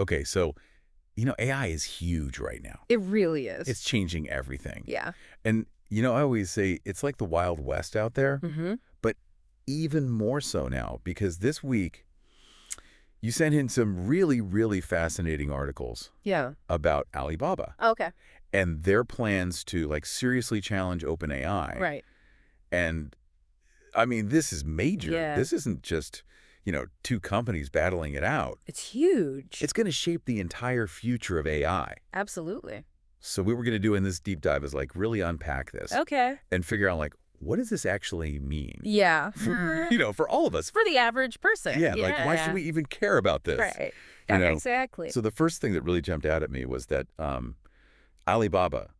Okay, so, AI is huge right now. It really is. It's changing everything. Yeah. And, I always say it's like the Wild West out there, but even more so now, because this week you sent in some really, really fascinating articles about Alibaba Okay. and their plans to, like, seriously challenge OpenAI. Right. And, I mean, this is major. Yeah. This isn't just, two companies battling it out. It's huge. It's going to shape the entire future of AI. Absolutely. So what we're going to do in this deep dive is, like, really unpack this. Okay. And figure out, like, what does this actually mean? Yeah. For all of us. For the average person. Yeah, like, why should we even care about this? Right. Exactly. So the first thing that really jumped out at me was that Alibaba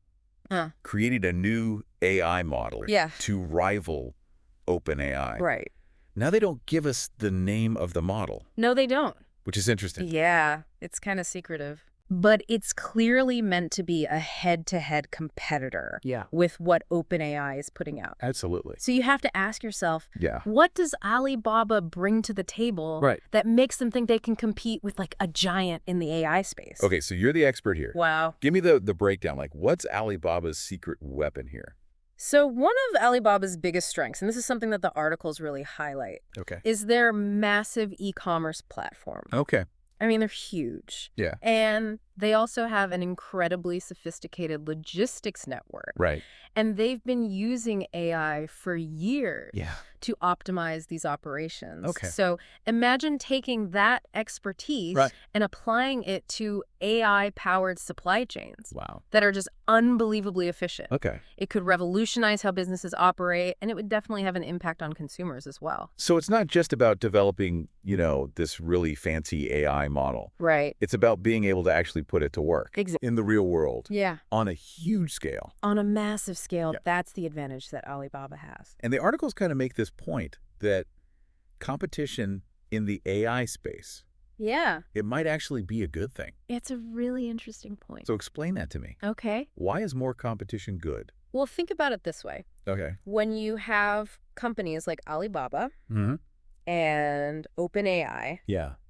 created a new AI model to rival OpenAI. Right. Now they don't give us the name of the model. No, they don't. Which is interesting. Yeah, it's kind of secretive. But it's clearly meant to be a head-to-head competitor with what OpenAI is putting out. Absolutely. So you have to ask yourself, what does Alibaba bring to the table that makes them think they can compete with, like, a giant in the AI space? Okay, so you're the expert here. Wow. Give me the breakdown. Like, what's Alibaba's secret weapon here? So one of Alibaba's biggest strengths, and this is something that the articles really highlight, is their massive e-commerce platform. Okay. I mean, they're huge. Yeah. And they also have an incredibly sophisticated logistics network. Right. And they've been using AI for years Yeah. to optimize these operations. Okay. So imagine taking that expertise and applying it to AI-powered supply chains that are just unbelievably efficient. Okay. It could revolutionize how businesses operate, and it would definitely have an impact on consumers as well. So it's not just about developing, this really fancy AI model. Right. It's about being able to actually put it to work in the real world. Yeah. On a huge scale. On a massive scale. That's the advantage that Alibaba has. And the articles kind of make this point that competition in the AI space, it might actually be a good thing. It's a really interesting point. So explain that to me. Okay. Why is more competition good? Well, think about it this way. Okay. When you have companies like Alibaba and OpenAI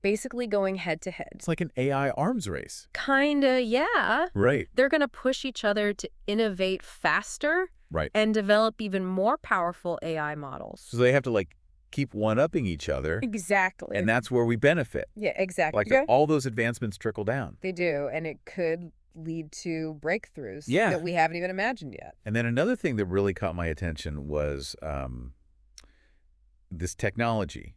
basically going head-to-head. It's like an AI arms race. Kinda, yeah. Right. They're going to push each other to innovate faster and develop even more powerful AI models. So they have to, like, keep one-upping each other. Exactly. And that's where we benefit. Yeah, exactly. Like, all those advancements trickle down. They do, and it could lead to breakthroughs that we haven't even imagined yet. And then another thing that really caught my attention was this technology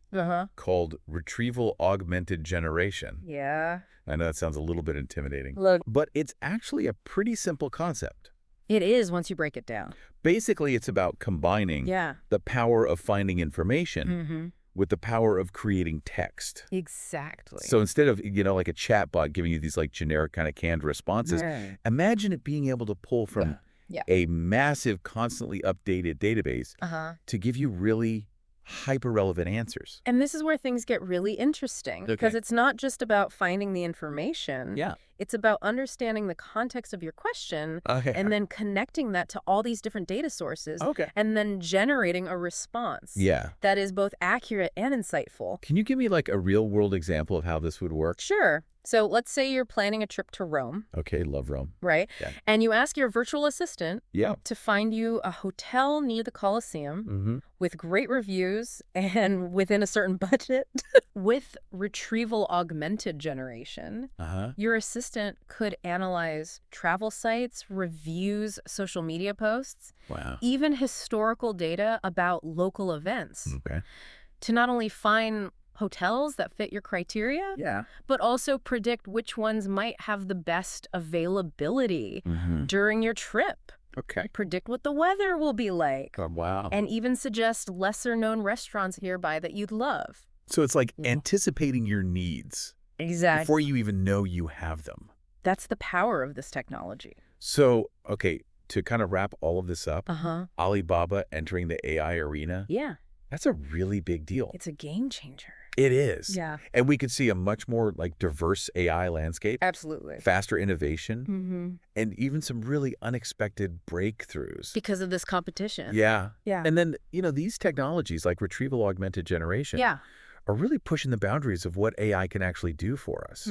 called retrieval-augmented generation. Yeah. I know that sounds a little bit intimidating. Look. But it's actually a pretty simple concept. It is once you break it down. Basically, it's about combining the power of finding information with the power of creating text. Exactly. So instead of, like a chat bot giving you these, like, generic kind of canned responses, imagine it being able to pull from a massive, constantly updated database to give you really hyper-relevant answers. And this is where things get really interesting because it's not just about finding the information. It's about understanding the context of your question and then connecting that to all these different data sources and then generating a response that is both accurate and insightful. Can you give me, like, a real-world example of how this would work? Sure. So let's say you're planning a trip to Rome. Okay, love Rome. Right? Yeah. And you ask your virtual assistant to find you a hotel near the Colosseum with great reviews and within a certain budget. With retrieval-augmented generation, your assistant could analyze travel sites, reviews, social media posts, even historical data about local events to not only find hotels that fit your criteria, but also predict which ones might have the best availability during your trip. Predict what the weather will be like. Oh, wow. And even suggest lesser-known restaurants nearby that you'd love. So it's like anticipating your needs before you even know you have them. That's the power of this technology. So, okay, to kind of wrap all of this up, Alibaba entering the AI arena, that's a really big deal. It's a game changer. It is. Yeah. And we could see a much more, like, diverse AI landscape. Absolutely. Faster innovation. And even some really unexpected breakthroughs. Because of this competition. Yeah. Yeah. And then, these technologies like retrieval-augmented generation are really pushing the boundaries of what AI can actually do for us.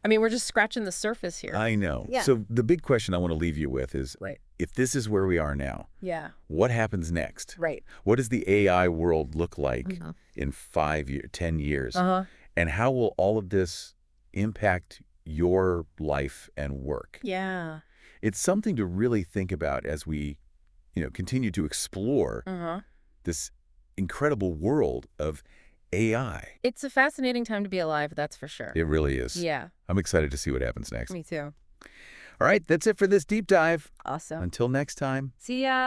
I mean, we're just scratching the surface here. I know. Yeah. So the big question I want to leave you with is, Right. if this is where we are now, Yeah. what happens next? Right. What does the AI world look like in 5 years, 10 years? And how will all of this impact your life and work? Yeah. It's something to really think about as we, continue to explore this incredible world of AI. It's a fascinating time to be alive, that's for sure. It really is. Yeah. I'm excited to see what happens next. Me too. All right, that's it for this deep dive. Awesome. Until next time. See ya.